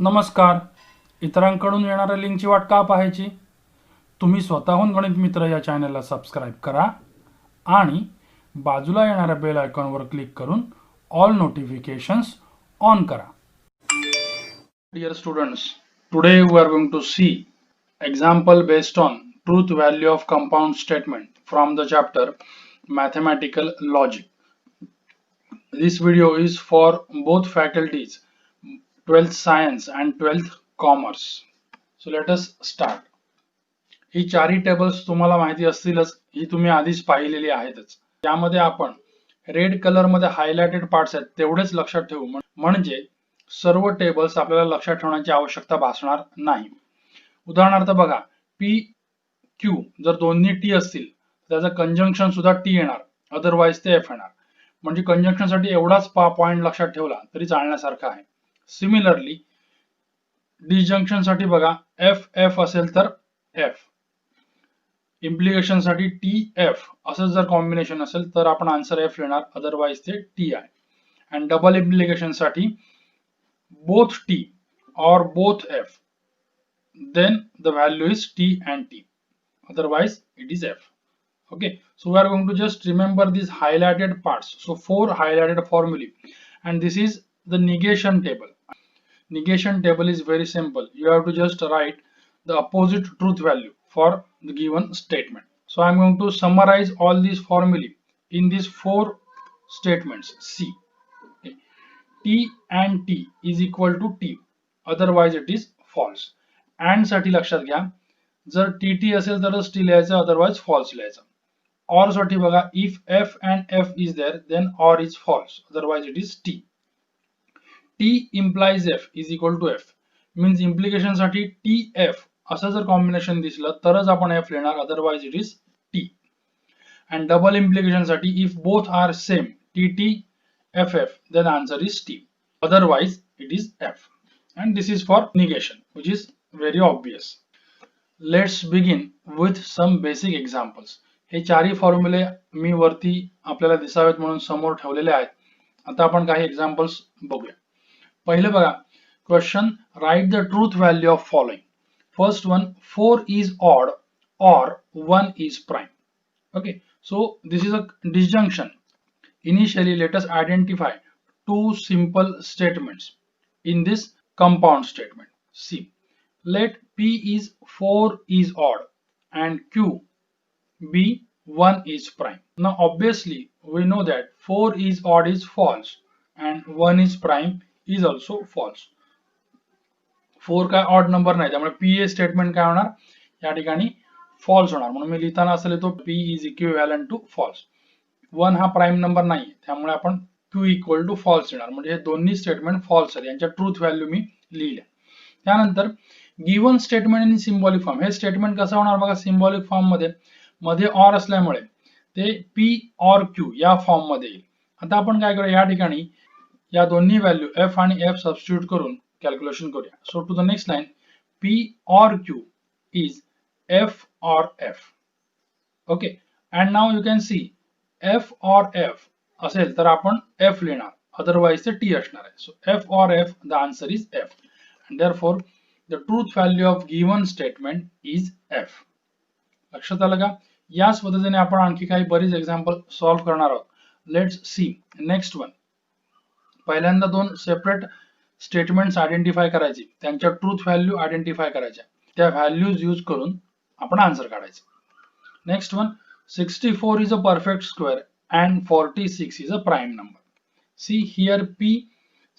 नमस्कार. इतरांकडून येणाऱ्या लिंकची वाट का पाहायची? तुम्ही स्वतःहून गणित मित्र या चॅनलला सबस्क्राईब करा आणि बाजूला येणाऱ्या बेल आयकॉनवर क्लिक करून ऑल नोटिफिकेशन्स ऑन करा. Dear students, today we are going to see example based on truth value of compound statement from the chapter Mathematical Logic. This video is for both faculties 12th Science and 12th Commerce. So let us start. ही चारही tables तुम्हाला माहिती असतीलच, ही तुम्ही आधीच पाहिलेली आहेतच. त्यामध्ये आपण रेड कलर मध्ये हायलाइटेड पार्ट्स आहेत तेवढेच लक्षात ठेवू, म्हणजे सर्व टेबल्स आपल्याला लक्षात ठेवण्याची आवश्यकता भासणार नाही. उदाहरणार्थ बघा, पी क्यू जर दोन्ही टी असतील त्याचं कंजंक्शन सुद्धा टी येणार, अदरवाइज ते एफ येणार. म्हणजे कंजंक्शन साठी एवढाच पॉइंट लक्षात ठेवला तरी चालण्यासारखा आहे. सिमिलरली डिजंक्शन साठी बघा, एफ एफ असेल तर एफ, इम्प्लिकेशन साठी टी एफ असं जर कॉम्बिनेशन असेल तर आपण आन्सर एफ लिहिणार, अदरवाइज ते टी आहे. अँड डबल इम्प्लिकेशन साठी बोथ टी और both F, then the value is t and t, otherwise it is f. Okay, so we are going to just remember these highlighted parts. So 4 highlighted formulae, and this is the negation table. Negation table is very simple. You have to just write the opposite truth value for the given statement. So I am going to summarize all these formulae in these 4 statements. See, okay. T and t is equal to t, otherwise it is false. And साठी लक्षात घ्या, जर T T असेल तरच T लिहायचं, otherwise false लिहायचं. Or साठी बघा, if F and F is there then or is false, otherwise it is T. T implies f is equal to f, means implication साठी टी एफ असं जर combination दिसलं तरच आपण एफ लिहिणार, otherwise it is T. And double implication साठी if both are same T T F F then answer is T, otherwise it is F. And this is for negation, which is very obvious. Let's begin with some basic examples. हे चारही फॉर्म्युले मी वरती आपल्याला दिसावेत म्हणून समोर ठेवलेले आहेत. आता आपण काही एक्झाम्पल्स बघूया. पहिले बघा, question, right the truth value of following. First one, 4 is odd और 1 is prime. Okay, so this is a disjunction. Initially let us identify two simple statements in this compound statement. See, let P is 4 is odd and Q be 1 is prime. Now obviously we know that 4 is odd is false and 1 is prime is also false. 4 काय odd number नाही, त्यामुळे P हे statement काय होणार, या ठिकाणी false होणार. म्हणून मी लिहिताना असं लिहितो P is equivalent to false. 1 हा प्राइम नंबर नाही, त्यामुळे आपण Q इक्वल टू फॉल्स येणार, म्हणजे हे दोन्ही स्टेटमेंट फॉल्स आहेत. यांच्या ट्रूथ व्हॅल्यू मी लिहिल्या. त्यानंतर given statement in symbolic form. हे स्टेटमेंट कसं होणार बघा, सिम्बॉलिक फॉर्म मध्ये ऑर असल्यामुळे ते P और Q या फॉर्म मध्ये येईल. आता आपण काय करूया, या ठिकाणी या दोन्ही व्हॅल्यू F आणि F सबस्टिट्यूट करून कॅल्क्युलेशन करूया. So to the next line, P or Q is F or F. Okay, and now you can see F or F असेल तर आपण F लिहिणार, अदरवाइज ते T असणार आहे. So F or F, the answer is F. And therefore the truth value of given statement is f. लक्षात आलं का? याच पद्धतीने आपण आणखी काही बरीच एक्झाम्पल सॉल्व्ह करणार आहोत. Let's see next one. पहिल्यांदा दोन सेपरेट स्टेटमेंट्स आयडेंटिफाय करायची, त्यांच्या ट्रूथ व्हॅल्यू आयडेंटिफाय करायच्या, त्या व्हॅल्यूज यूज करून आपण आन्सर काढायचे. Next one, 64 is a perfect square and 46 is a prime number. See here, P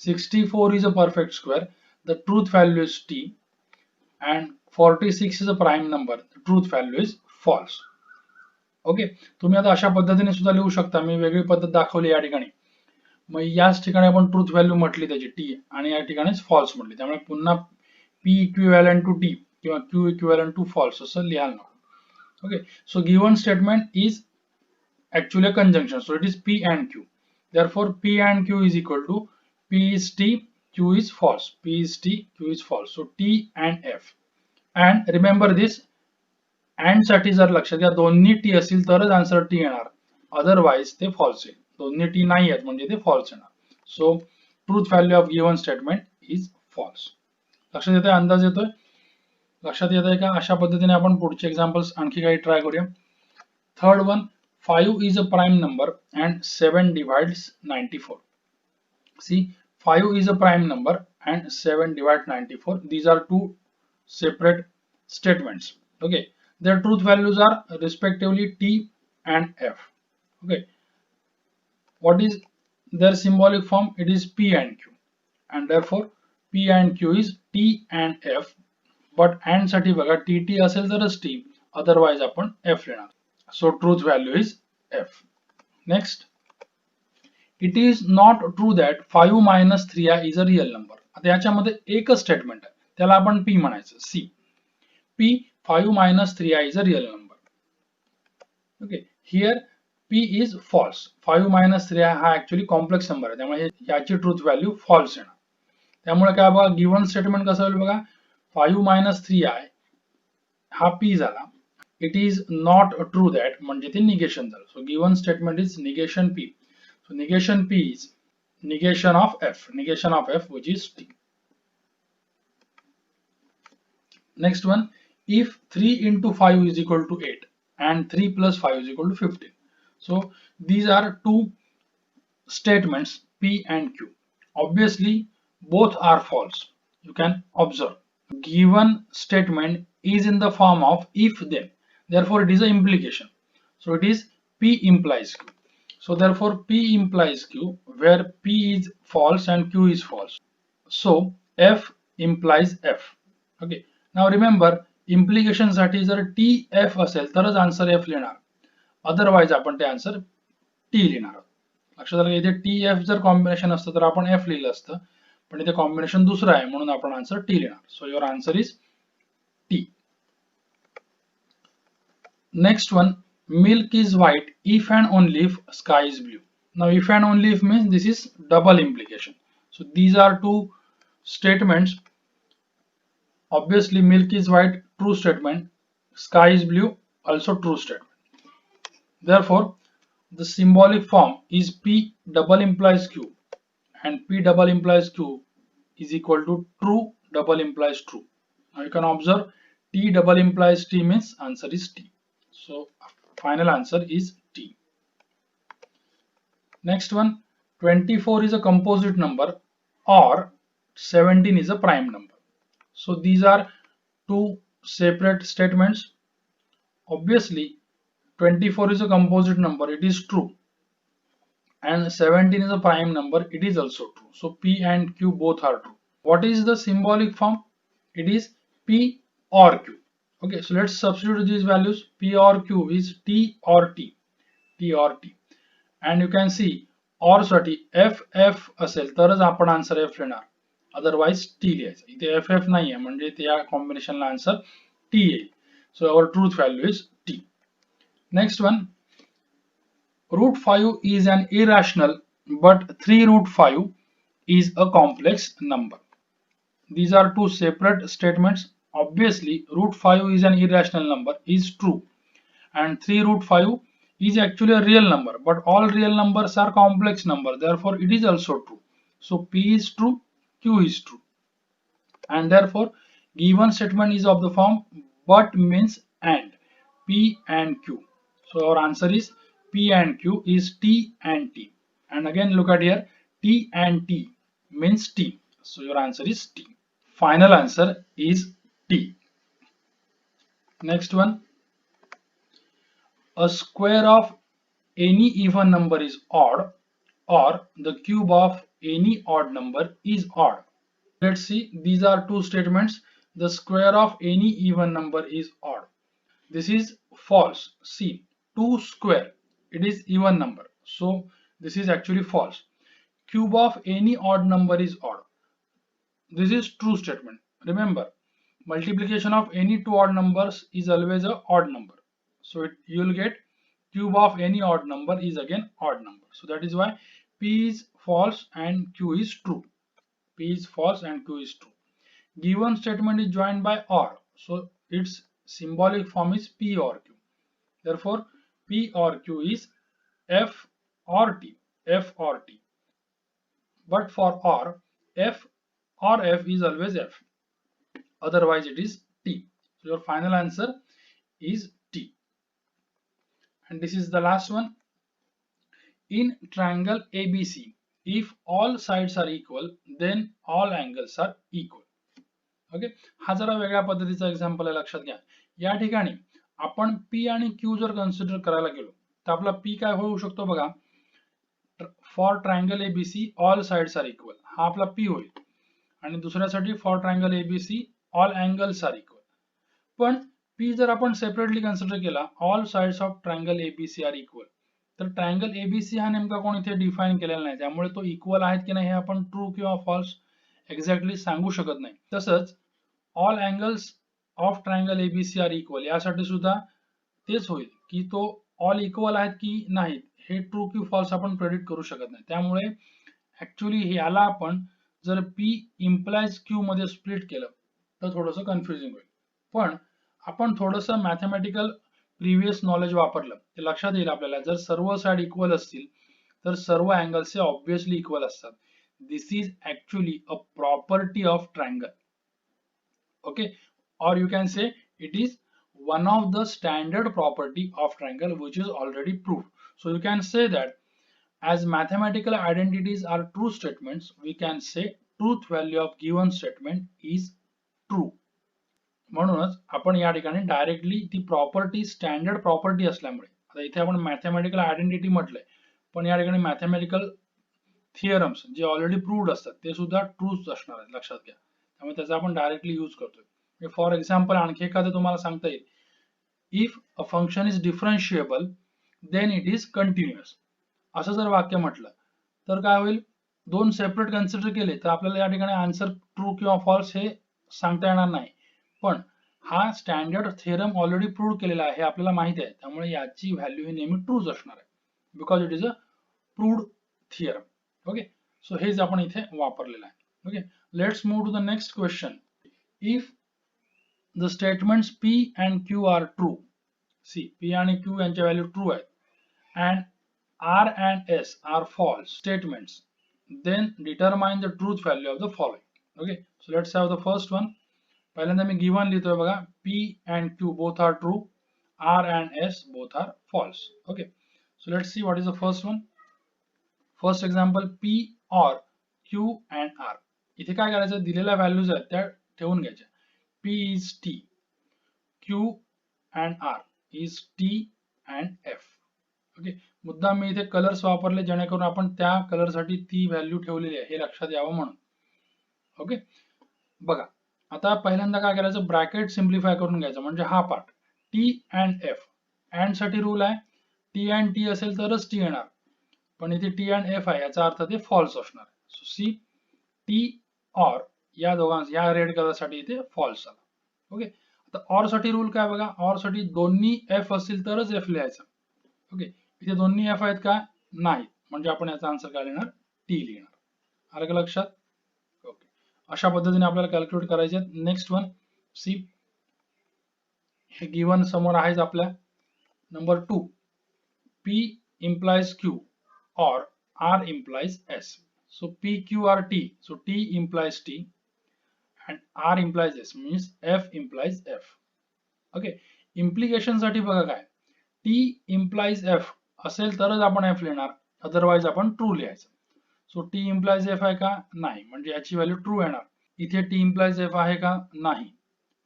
64 is a perfect square, the truth value is t, and 46 is a prime number, the truth value is false. Okay, तुम्ही आता अशा पद्धतीने सुद्धा लिहू शकता, मी वेगळी पद्धत दाखवली या ठिकाणी. मग याच ठिकाणी आपण ट्रूथ व्हॅल्यू म्हटली त्याची टी आणि या ठिकाणीच फॉल्स म्हटली, त्यामुळे पुन्हा P इक्विव्हॅलंट टू टी किंवा Q इक्विव्हॅलंट टू फॉल्स असं लिहायला नको. Okay, so given statement is actually a conjunction, so it is P and Q. Therefore P and Q is equal to P is T, Q is false. P is T, Q is false. So T and F. And remember this, and साठी जर लक्षात घ्या, दोन्ही T असतील तरच answer T येणार, otherwise ते false येईल. दोन्ही T नाही आहेत म्हणजे ते फॉल्स येणार. So truth value of given statement is false. लक्षात येतोय, अंदाज येतोय, लक्षात येत आहे का? अशा पद्धतीने आपण पुढचे एक्झाम्पल्स आणखी काही ट्राय करूया. Third one, 5 is a prime number and 7 divides 94. See, 5 is a prime number and 7 divides 94. These are two separate statements. Okay, their truth values are respectively t and f. Okay, what is their symbolic form? It is p and q, and therefore p and q is t and f. But and साठी बघा tt असेल तरच t, otherwise आपण f लिहिणार. So truth value is f. Next, it is not true that 5 minus 3i is a real number. आता याच्यामध्ये एकच statement आहे, त्याला आपण p म्हणायचं. c, p 5 minus 3i is a real number. Okay, here p is false. 5 minus 3i हा actually complex number आहे, त्यामुळे याची ट्रूथ व्हॅल्यू फॉल्स येणार. त्यामुळे काय बघा, गिव्हन स्टेटमेंट कसं होईल बघा, 5 minus 3i हा p झाला. It is not true that म्हणजे ते निगेशन झालं. So given statement is negation p. So negation p is negation of f which is t. Next one, if 3 into 5 is equal to 8 and 3 plus 5 is equal to 15. So these are two statements p and q. Obviously both are false. You can observe. Given statement is in the form of if then. Therefore it is an implication. So it is p implies q. So therefore p implies q, where p is false and q is false. So f implies f. Okay, now remember, implication साठी जर t f असेल तरच answer f लिहिणार, otherwise आपण ते answer t लिहिणार. लक्षात आलं, इथे टी एफ जर कॉम्बिनेशन असतं तर आपण एफ लिहिलं असतं, पण इथे कॉम्बिनेशन दुसरं आहे म्हणून आपण आन्सर टी लिहिणार. So your answer is T. Next one, milk is white if and only if sky is blue. Now if and only if means this is double implication. So these are two statements. Obviously milk is white, true statement. Sky is blue, also true statement. Therefore the symbolic form is p double implies q, and p double implies q is equal to true double implies true. Now you can observe t double implies t means answer is t. So final answer is t. Next one, 24 is a composite number or 17 is a prime number. So these are two separate statements. Obviously 24 is a composite number, it is true, and 17 is a prime number, it is also true. So p and q both are true. What is the symbolic form? It is p or q. Okay, so let's substitute these values. P or q is t or t, t or t, and you can see or साठी f f असेल तरच आपण answer f लिहिणार, otherwise t लिहायचं. इथे f f नाहीये म्हणजे त्या कॉम्बिनेशनला आन्सर t येईल. So our truth value is t. Next one, root 5 is an irrational but 3 root 5 is a complex number. These are two separate statements. Obviously root 5 is an irrational number is true, and 3 root 5 is actually a real number, but all real numbers are complex number, therefore it is also true. So p is true, q is true, and therefore given statement is of the form but means and, p and q. So our answer is p and q is t and t, and again look at here, t and t means t, so your answer is t. Final answer is t. Next one, a square of any even number is odd or the cube of any odd number is odd. Let's see, these are two statements. The square of any even number is odd. This is false. See, 2 square, it is even number, so this is actually false. Cube of any odd number is odd. This is true statement. Remember, multiplication of any two odd numbers is always a odd number, so you will get cube of any odd number is again odd number. So that is why p is false and q is true. P is false and q is true. Given statement is joined by or, so its symbolic form is p or q. Therefore p or q is f or t, f or t. But for or, f or f is always f. otherwise it is T. So your final answer is T. And this is the last one. In triangle ABC, if all sides are equal, then all angles are equal. Okay, हा जरा वेगळ्या पद्धतीचा example आहे, लक्षात घ्या. या ठिकाणी आपण P आणि Q जर कन्सिडर करायला गेलो तर आपला P काय होऊ शकतो बघा, for triangle ABC all sides are equal, हा आपला P होईल. आणि दुसऱ्यासाठी for triangle ABC all angles are equal. पण P जर आपण सेपरेटली कन्सिडर केला, all sides of triangle ABC are equal, तर ट्रायंगल एबीसी हा नेमका कोण इथे डिफाइन केलेला नाही, त्यामुळे तो इक्वल आहेत की नाही हे आपण ट्रू किंवा फॉल्स एक्झॅक्टली सांगू शकत नाही. तसंच all angles of triangle ABC are equal, यासाठी सुद्धा तेच होईल की तो ऑल इक्वल आहेत की नाहीत हे ट्रू की फॉल्स आपण प्रेडिक्ट करू शकत नाही. त्यामुळे ऍक्च्युली याला आपण जर P इम्प्लाइज Q मध्ये स्प्लिट केलं तर थोडंसं कन्फ्युजिंग होईल. पण आपण थोडंसं मॅथमॅटिकल प्रिव्हियस नॉलेज वापरलं ते लक्षात येईल आपल्याला. जर सर्व साइड इक्वल असतील तर सर्व अँगल्स हे ऑब्व्हियसली इक्वल असतात. This is actually a property of triangle. Okay, or you can say it is one of the standard property of triangle which is already proved. So you can say that as mathematical identities are true statements, we can say truth value of given statement is true. म्हणूनच आपण या ठिकाणी directly ती property standard property असल्यामुळे, आता इथे आपण mathematical identity म्हटलंय, पण या ठिकाणी मॅथमॅटिकल थिअरम्स जे ऑलरेडी प्रूव्ड असतात ते सुद्धा ट्रूच असणार आहेत, लक्षात घ्या. त्यामुळे त्याचा आपण डायरेक्टली यूज करतोय. फॉर एक्झाम्पल आणखी एखादं तुम्हाला सांगता येईल, if a function is differentiable then it is continuous, असं जर वाक्य म्हटलं तर काय होईल, दोन सेपरेट कन्सिडर केले तर आपल्याला या ठिकाणी आन्सर ट्रू किंवा फॉल्स हे सांगता येणार नाही. पण हा स्टँडर्ड थेरम ऑलरेडी प्रूव्ह केलेला आहे हे आपल्याला माहिती आहे, त्यामुळे याची व्हॅल्यू ही नेहमी ट्रूच असणार आहे, because it is a proved theorem. Okay, so हेच आपण इथे वापरलेलं आहे. Okay, let's move to the next question. If the statements P and Q are true, see P आणि Q यांच्या व्हॅल्यू ट्रू आहेत, and R and S are false statements, then determine the truth value of the following. Okay, so let's have the first one. पहिल्यांदा मी given लिहितोय बघा, P and Q both are true, R and S both are false. Okay, so let's see what is the first one. First example, P or Q and R. इथे काय करायचं, दिलेल्या values आहेत त्या ठेवून घ्यायच्या. P is T, Q and R is T and F. Okay, मुद्दाम मी इथे कलर्स वापरले जेणेकरून आपण त्या कलर साठी ती व्हॅल्यू ठेवलेली आहे हे लक्षात यावं म्हणून. ओके, बघा आता पहिल्यांदा काय करायचं, ब्रॅकेट सिम्प्लिफाय करून घ्यायचं, म्हणजे हा part T and F. And साठी रूल आहे T and T असेल तरच T येणार, पण इथे T and F आहे याचा अर्थ ते फॉल्स असणार. सो सी T ऑर या दोघांना या रेड कलर साठी इथे फॉल्स आला. ओके, आता ऑर साठी रूल काय बघा, ऑर साठी दोन्ही F असतील तरच F लिहायचं. ओके, इथे दोन्ही F आहेत का, नाही, म्हणजे आपण याचा आन्सर काय लिहिणार, T लिहिणार. आलं का लक्षात. ओके, अशा पद्धतीने आपल्याला कॅल्क्युलेट करायचे. नेक्स्ट वन, सी हे गिवन समोर आहेच आपल्या. Number 2, P implies Q or R implies S. So P, Q are T. So T implies T and R implies S, means F implies F. Okay, implication साठी बघा काय, T implies F असेल तरच आपण F लिहिणार, otherwise आपण true लिहायचं. So T implies F आहे का, नाही, म्हणजे याची व्हॅल्यू ट्रू येणार. इथे T implies F आहे का, नाही,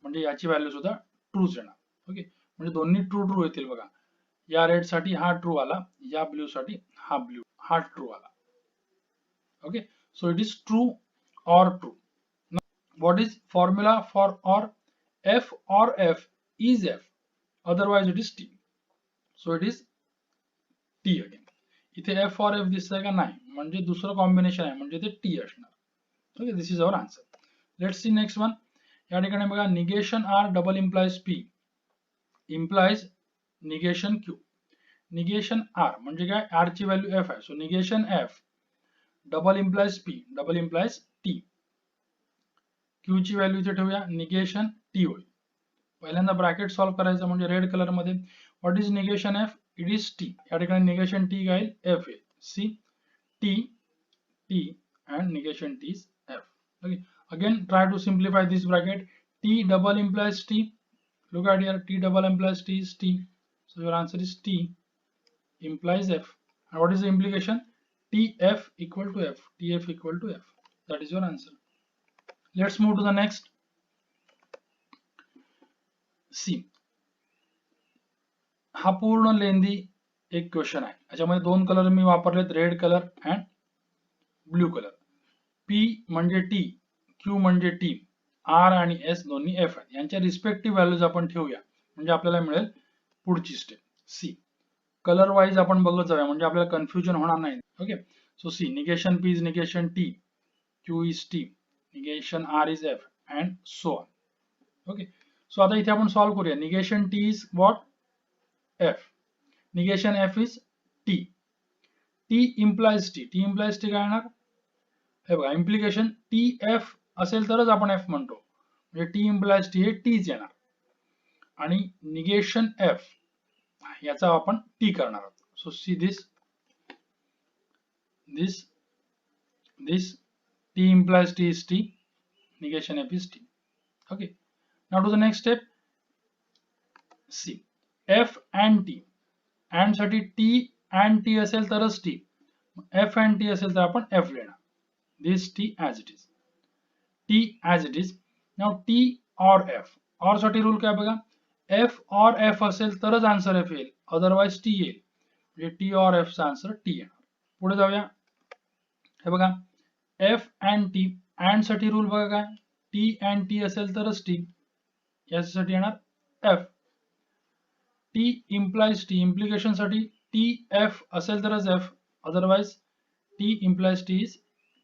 म्हणजे याची व्हॅल्यू सुद्धा ट्रूच येणार. ओके, म्हणजे दोन्ही ट्रू ट्रू येतील बघा. या रेड साठी हा ट्रू आला, या ब्ल्यू साठी हा ट्रू आला. Okay, so it is true or true. What is formula for or, F or F is F, otherwise it is T. So it is T again. इथे F or F दिसतंय का, नाही, म्हणजे दुसरं combination आहे, म्हणजे ते T असणार. Okay, this is our answer. Let's see next one. या ठिकाणी बघा, negation R double implies P implies negation Q. Negation R म्हणजे काय, R ची व्हॅल्यू F आहे, so negation F double implies P double implies T. Q ची value इथे ठेवूया, निगेशन T होईल. पहिल्यांदा ब्रॅकेट सॉल्व्ह करायचं, म्हणजे रेड कलर मध्ये. What is negation F, it is T. या ठिकाणी निगेशन T काय, F येईल. See T T and negation T is F. Okay, again try to simplify this bracket. T double implies T. Look at here, T double implies T is T. So your answer is T implies F. And what is the implication? TF equal to F. TF equal to F. That is your answer. Let's move to the next. C. हा पूर्ण लेंदी एक question आहे. याच्यामध्ये दोन colour मी वापरलेत, red colour and blue colour. P म्हणजे T, Q म्हणजे T, R आणि S दोन्ही F आहेत. यांच्या रिस्पेक्टिव्ह व्हॅल्यूज आपण ठेवूया म्हणजे आपल्याला मिळेल पुढची स्टेप. सी कलर वाईज आपण बघत जाऊया म्हणजे आपल्याला कन्फ्युजन होणार नाही. Okay, so see negation P is negation T, Q is T, negation R is F and so on. Okay, so आता इथे आपण सॉल्व्ह करूया. Negation T is what? F. Negation F is T. T implies T. T implies T काय येणार? हे बघा, implication TF असेल तरच आपण F म्हणतो, म्हणजे T इम्प्लाइज T हे Tच येणार. आणि निगेशन F याचा आपण T करणार आहोत. So see this T implies T is T, negation F is T. Okay, now to the next step. C F and T, and साठी T and T असेल तरच T, F and T असेल तर आपण F लिहिणार. This T as it is. T as it is. Now T or F. or साठी rule काय बघा, F or F असेल तरच आन्सर F येईल, अदरवाइज T येईल. म्हणजे T or F चा आन्सर T येणार. पुढे जाऊया. हे बघा, F and T, and साठी रूल बघा काय, T and T असेल तरच T, याच्यासाठी येणार F. T implies T, implication साठी T F असेल तरच F, otherwise T implies T is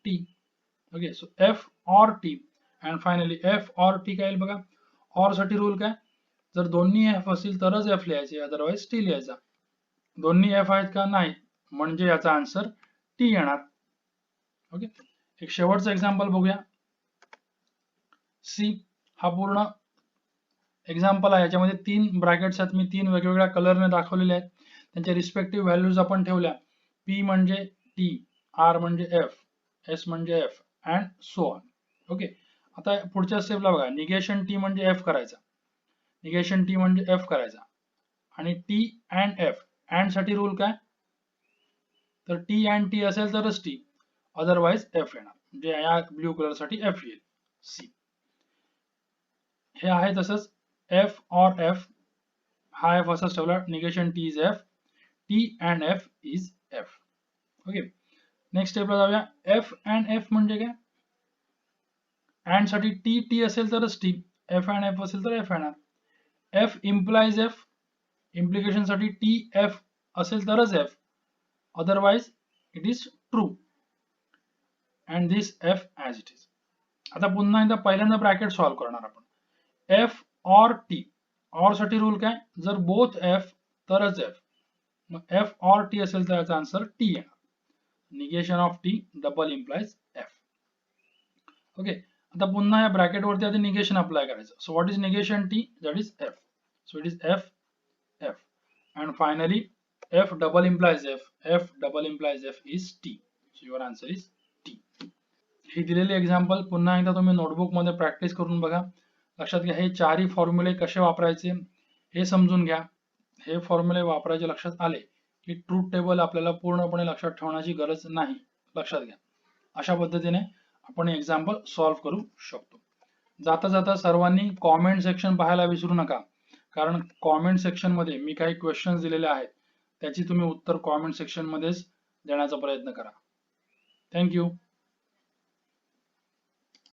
T. Okay, so F or T and finally F or T काय येईल बघा. or साठी रूल काय, जर दोन्ही F असतील तरच F लिहायचे, अदरवाइज T लिहायचा. दोन्ही F आहेत का? नाही, म्हणजे याचा आन्सर T येणार. ओके, एक शेवटचं एक्झाम्पल बघूया. सी हा पूर्ण एक्झाम्पल आहे. याच्यामध्ये 3 ब्रॅकेट्स आहेत, मी 3 वेगवेगळ्या कलरने दाखवलेले आहेत. त्यांच्या रिस्पेक्टिव्ह व्हॅल्यूज आपण ठेवल्या. P म्हणजे T, R म्हणजे F, S म्हणजे F and so on. Okay, आता पुढच्या स्टेपला बघा. निगेशन T म्हणजे F करायचा, निगेशन T म्हणजे F करायचा, आणि T अँड F. अँड साठी रूल काय, तर T अँड T असेल तरच T, अदरवाइज F येणार, म्हणजे या ब्ल्यू कलर साठी F येईल. सी हे आहे तसंच F or F, हा F असाच ठेवला, negation T is F, T and F is F. Okay, next स्टेपला जाऊया. F अँड F म्हणजे काय, अँड साठी T T असेल तरच T, F अँड F असेल तर F येणार. F इम्प्लाइज F, इम्प्लिकेशन साठी T F असेल तरच F, otherwise it is true, and this F as it is. आता पुन्हा एकदा पहिल्यांदा ब्रॅकेट सॉल्व्ह करणार आपण. F or T, or साठी रूल काय, जर बोथ F तरच F, मग F or T असेल तर याचा आन्सर T येणार. Negation of T double implies F. Okay, आता पुन्हा या ब्रॅकेट वरती आधी निगेशन अप्लाय करायचं. So what is negation T? That is F. So it is F F, and finally F double implies F, F double implies F is T. So your answer is T. ही दिलेली example पुन्हा एकदा तुम्ही notebook मध्ये practice करून बघा. लक्षात घ्या, हे चारही फॉर्म्युले कसे वापरायचे हे समजून घ्या. हे फॉर्म्युले वापरायचे लक्षात आले की ट्रूथ टेबल आपल्याला पूर्णपणे लक्षात ठेवण्याची गरज नाही. लक्षात घ्या, अशा पद्धतीने आपण एक्झाम्पल सॉल्व्ह करू शकतो. जाता जाता सर्वांनी कॉमेंट सेक्शन पाहायला विसरू नका, कारण कॉमेंट सेक्शन मध्ये मी काही क्वेश्चन्स दिलेले आहेत, त्याची तुम्ही उत्तर कॉमेंट सेक्शन मध्येच देण्याचा प्रयत्न करा. थँक्यू.